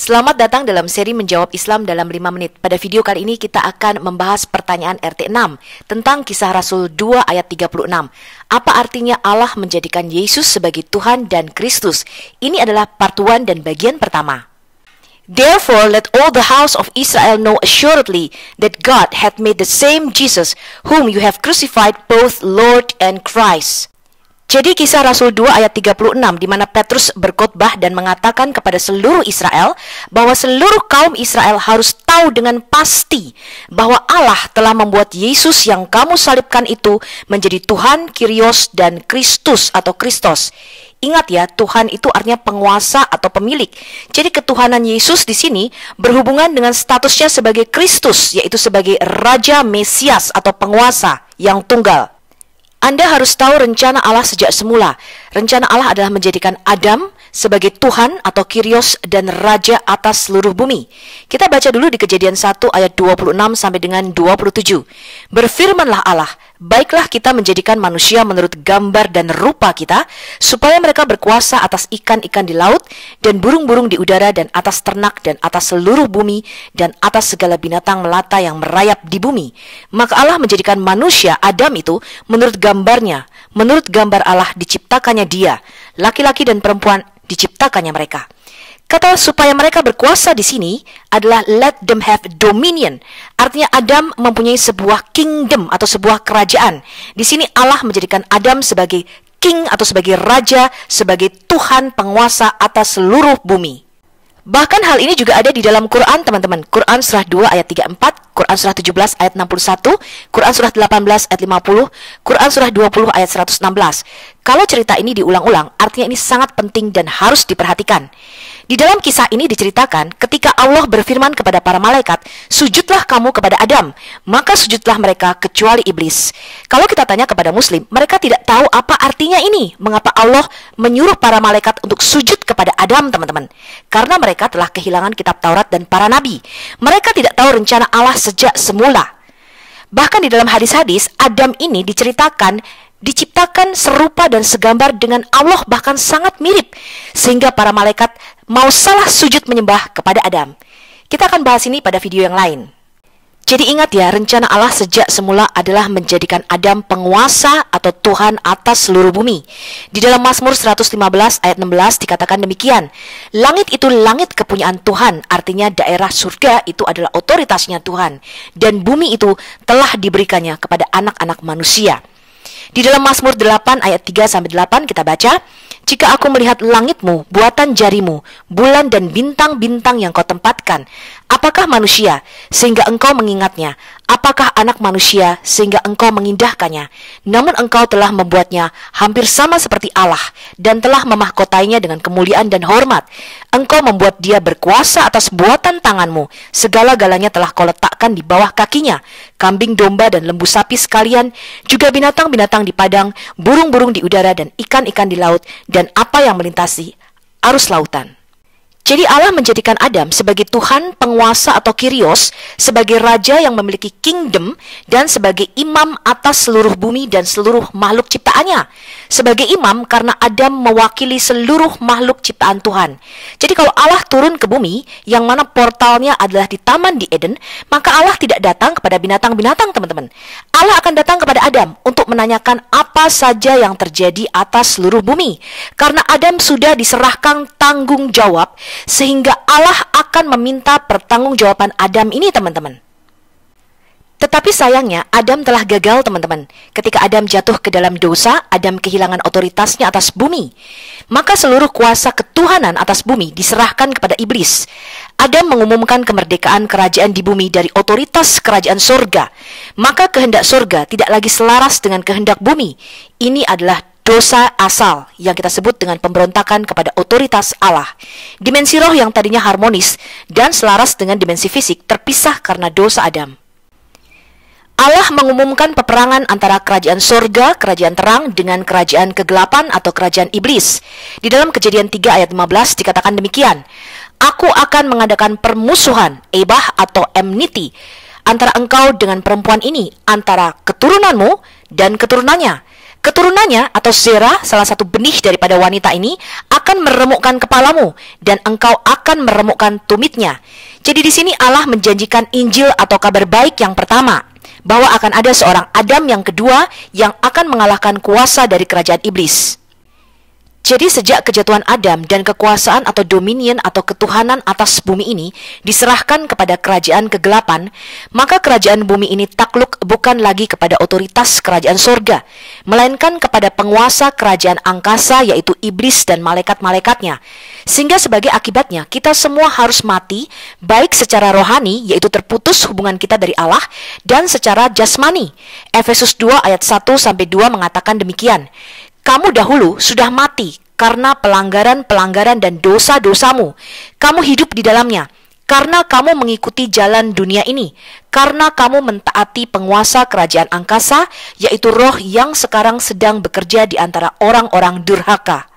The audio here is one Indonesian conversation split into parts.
Selamat datang dalam seri Menjawab Islam dalam 5 menit. Pada video kali ini kita akan membahas pertanyaan RT6 tentang Kisah Rasul 2 ayat 36. Apa artinya Allah menjadikan Yesus sebagai Tuhan dan Kristus? Ini adalah part 1 dan bagian pertama. Therefore, let all the house of Israel know assuredly that God hath made the same Jesus, whom you have crucified, both Lord and Christ. Jadi Kisah Rasul 2 ayat 36 di mana Petrus berkhotbah dan mengatakan kepada seluruh Israel bahwa seluruh kaum Israel harus tahu dengan pasti bahwa Allah telah membuat Yesus yang kamu salibkan itu menjadi Tuhan, Kyrios, dan Kristus atau Kristos. Ingat ya, Tuhan itu artinya penguasa atau pemilik. Jadi ketuhanan Yesus di sini berhubungan dengan statusnya sebagai Kristus, yaitu sebagai Raja Mesias atau penguasa yang tunggal. Anda harus tahu rencana Allah sejak semula. Rencana Allah adalah menjadikan Adam sebagai Tuhan atau Kyrios dan Raja atas seluruh bumi. Kita baca dulu di Kejadian 1 ayat 26 sampai dengan 27. Berfirmanlah Allah, baiklah kita menjadikan manusia menurut gambar dan rupa kita, supaya mereka berkuasa atas ikan-ikan di laut, dan burung-burung di udara, dan atas ternak, dan atas seluruh bumi, dan atas segala binatang melata yang merayap di bumi. Maka Allah menjadikan manusia, Adam itu, menurut gambarnya, menurut gambar Allah diciptakannya dia, laki-laki dan perempuan diciptakannya mereka. Kata supaya mereka berkuasa di sini adalah let them have dominion. Artinya Adam mempunyai sebuah kingdom atau sebuah kerajaan. Di sini Allah menjadikan Adam sebagai king atau sebagai raja, sebagai Tuhan penguasa atas seluruh bumi. Bahkan hal ini juga ada di dalam Quran, teman-teman. Quran surah 2 ayat 34, Quran surah 17 ayat 61, Quran surah 18 ayat 50, Quran surah 20 ayat 116. Kalau cerita ini diulang-ulang, artinya ini sangat penting dan harus diperhatikan. Di dalam kisah ini diceritakan ketika Allah berfirman kepada para malaikat, sujudlah kamu kepada Adam, maka sujudlah mereka kecuali iblis. Kalau kita tanya kepada muslim, mereka tidak tahu apa artinya ini. Mengapa Allah menyuruh para malaikat untuk sujud kepada Adam, teman-teman? Karena mereka telah kehilangan kitab Taurat dan para nabi. Mereka tidak tahu rencana Allah sejak semula. Bahkan di dalam hadis-hadis, Adam ini diciptakan serupa dan segambar dengan Allah, bahkan sangat mirip, sehingga para malaikat mau salah sujud menyembah kepada Adam. Kita akan bahas ini pada video yang lain. Jadi ingat ya, rencana Allah sejak semula adalah menjadikan Adam penguasa atau Tuhan atas seluruh bumi. Di dalam Mazmur 115 ayat 16 dikatakan demikian, langit itu langit kepunyaan Tuhan, artinya daerah surga itu adalah otoritasnya Tuhan, dan bumi itu telah diberikannya kepada anak-anak manusia. Di dalam Mazmur 8 ayat 3-8 kita baca, jika aku melihat langitmu, buatan jarimu, bulan dan bintang-bintang yang kau tempatkan, apakah manusia sehingga engkau mengingatnya? Apakah anak manusia sehingga engkau mengindahkannya? Namun engkau telah membuatnya hampir sama seperti Allah dan telah memahkotainya dengan kemuliaan dan hormat. Engkau membuat dia berkuasa atas buatan tanganmu. Segala-galanya telah kau letakkan di bawah kakinya. Kambing, domba, dan lembu sapi sekalian, juga binatang-binatang di padang, burung-burung di udara, dan ikan-ikan di laut, dan apa yang melintasi arus lautan. Jadi Allah menjadikan Adam sebagai Tuhan, penguasa atau Kyrios, sebagai raja yang memiliki kingdom, dan sebagai imam atas seluruh bumi dan seluruh makhluk ciptaannya. Sebagai imam karena Adam mewakili seluruh makhluk ciptaan Tuhan. Jadi kalau Allah turun ke bumi, yang mana portalnya adalah di Taman di Eden, maka Allah tidak datang kepada binatang-binatang, teman-teman. Allah akan datang kepada Adam untuk menanyakan apa saja yang terjadi atas seluruh bumi. Karena Adam sudah diserahkan tanggung jawab, sehingga Allah akan meminta pertanggungjawaban Adam ini, teman-teman. Tetapi sayangnya Adam telah gagal, teman-teman. Ketika Adam jatuh ke dalam dosa, Adam kehilangan otoritasnya atas bumi. Maka seluruh kuasa ketuhanan atas bumi diserahkan kepada iblis. Adam mengumumkan kemerdekaan kerajaan di bumi dari otoritas kerajaan sorga. Maka kehendak sorga tidak lagi selaras dengan kehendak bumi. Ini adalah dosa asal yang kita sebut dengan pemberontakan kepada otoritas Allah. Dimensi roh yang tadinya harmonis dan selaras dengan dimensi fisik terpisah karena dosa Adam. Allah mengumumkan peperangan antara kerajaan sorga, kerajaan terang, dengan kerajaan kegelapan atau kerajaan iblis. Di dalam Kejadian 3 ayat 15 dikatakan demikian, aku akan mengadakan permusuhan, ebah atau enmity, antara engkau dengan perempuan ini, antara keturunanmu dan keturunannya. Keturunannya atau Zerah, salah satu benih daripada wanita ini, akan meremukkan kepalamu dan engkau akan meremukkan tumitnya. Jadi di sini Allah menjanjikan Injil atau kabar baik yang pertama, bahwa akan ada seorang Adam yang kedua yang akan mengalahkan kuasa dari kerajaan iblis. Jadi sejak kejatuhan Adam dan kekuasaan atau dominion atau ketuhanan atas bumi ini diserahkan kepada kerajaan kegelapan, maka kerajaan bumi ini takluk bukan lagi kepada otoritas kerajaan sorga, melainkan kepada penguasa kerajaan angkasa yaitu iblis dan malaikat-malaikatnya. Sehingga sebagai akibatnya kita semua harus mati, baik secara rohani yaitu terputus hubungan kita dari Allah, dan secara jasmani. Efesus 2 ayat 1-2 mengatakan demikian. Kamu dahulu sudah mati karena pelanggaran-pelanggaran dan dosa-dosamu. Kamu hidup di dalamnya karena kamu mengikuti jalan dunia ini, karena kamu mentaati penguasa kerajaan angkasa, yaitu roh yang sekarang sedang bekerja di antara orang-orang durhaka.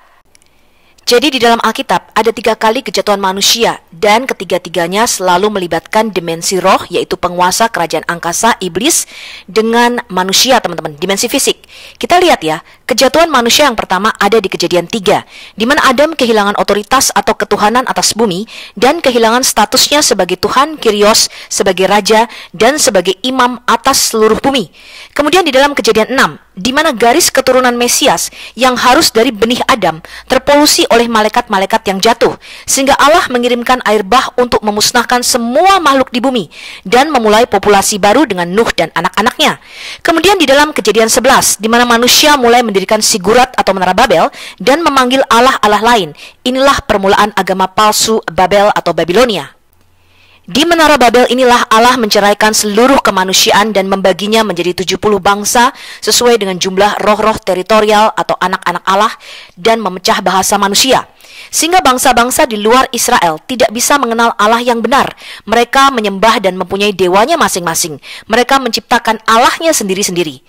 Jadi di dalam Alkitab ada 3 kali kejatuhan manusia, dan ketiga-tiganya selalu melibatkan dimensi roh, yaitu penguasa kerajaan angkasa, iblis, dengan manusia, teman-teman, dimensi fisik. Kita lihat ya, kejatuhan manusia yang pertama ada di Kejadian 3, di mana Adam kehilangan otoritas atau ketuhanan atas bumi, dan kehilangan statusnya sebagai Tuhan, Kyrios, sebagai Raja, dan sebagai Imam atas seluruh bumi. Kemudian di dalam Kejadian 6, di mana garis keturunan Mesias yang harus dari benih Adam terpolusi oleh malaikat-malaikat yang jatuh, sehingga Allah mengirimkan air bah untuk memusnahkan semua makhluk di bumi dan memulai populasi baru dengan Nuh dan anak-anaknya. Kemudian di dalam Kejadian 11, di mana manusia mulai mendirikan Sigurat atau Menara Babel dan memanggil Allah-Allah lain. Inilah permulaan agama palsu Babel atau Babilonia. Di Menara Babel inilah Allah menceraikan seluruh kemanusiaan dan membaginya menjadi 70 bangsa sesuai dengan jumlah roh-roh teritorial atau anak-anak Allah dan memecah bahasa manusia. Sehingga bangsa-bangsa di luar Israel tidak bisa mengenal Allah yang benar. Mereka menyembah dan mempunyai dewanya masing-masing. Mereka menciptakan Allahnya sendiri-sendiri.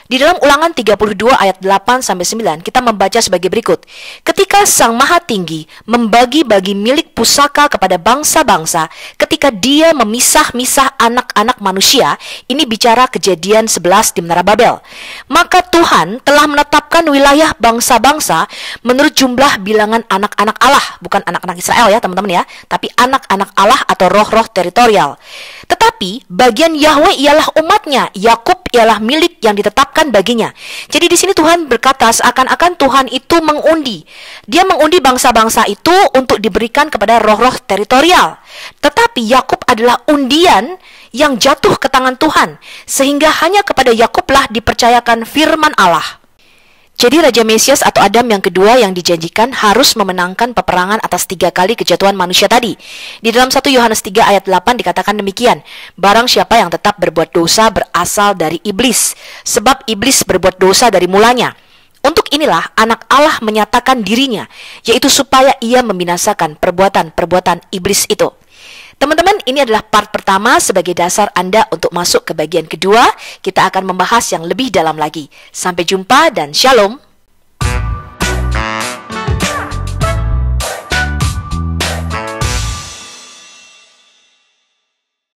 Di dalam Ulangan 32 ayat 8-9 kita membaca sebagai berikut. Ketika Sang Maha Tinggi membagi-bagi milik pusaka kepada bangsa-bangsa, ketika dia memisah-misah anak-anak manusia, ini bicara Kejadian 11 di Menara Babel. Maka Tuhan telah menetapkan wilayah bangsa-bangsa menurut jumlah bilangan anak-anak Allah, bukan anak-anak Israel ya teman-teman ya, tapi anak-anak Allah atau roh-roh teritorial. Tetapi bagian Yahweh ialah umatnya, Yakub ialah milik yang ditetapkan baginya. Jadi di sini Tuhan berkata seakan-akan Tuhan itu mengundi. Dia mengundi bangsa-bangsa itu untuk diberikan kepada roh-roh teritorial. Tetapi Yakub adalah undian yang jatuh ke tangan Tuhan, sehingga hanya kepada Yakublah dipercayakan firman Allah. Jadi Raja Mesias atau Adam yang kedua yang dijanjikan harus memenangkan peperangan atas 3 kali kejatuhan manusia tadi. Di dalam 1 Yohanes 3 ayat 8 dikatakan demikian, barang siapa yang tetap berbuat dosa berasal dari iblis, sebab iblis berbuat dosa dari mulanya. Untuk inilah anak Allah menyatakan dirinya, yaitu supaya ia membinasakan perbuatan-perbuatan iblis itu. Teman-teman, ini adalah part pertama sebagai dasar Anda untuk masuk ke bagian kedua. Kita akan membahas yang lebih dalam lagi. Sampai jumpa dan shalom.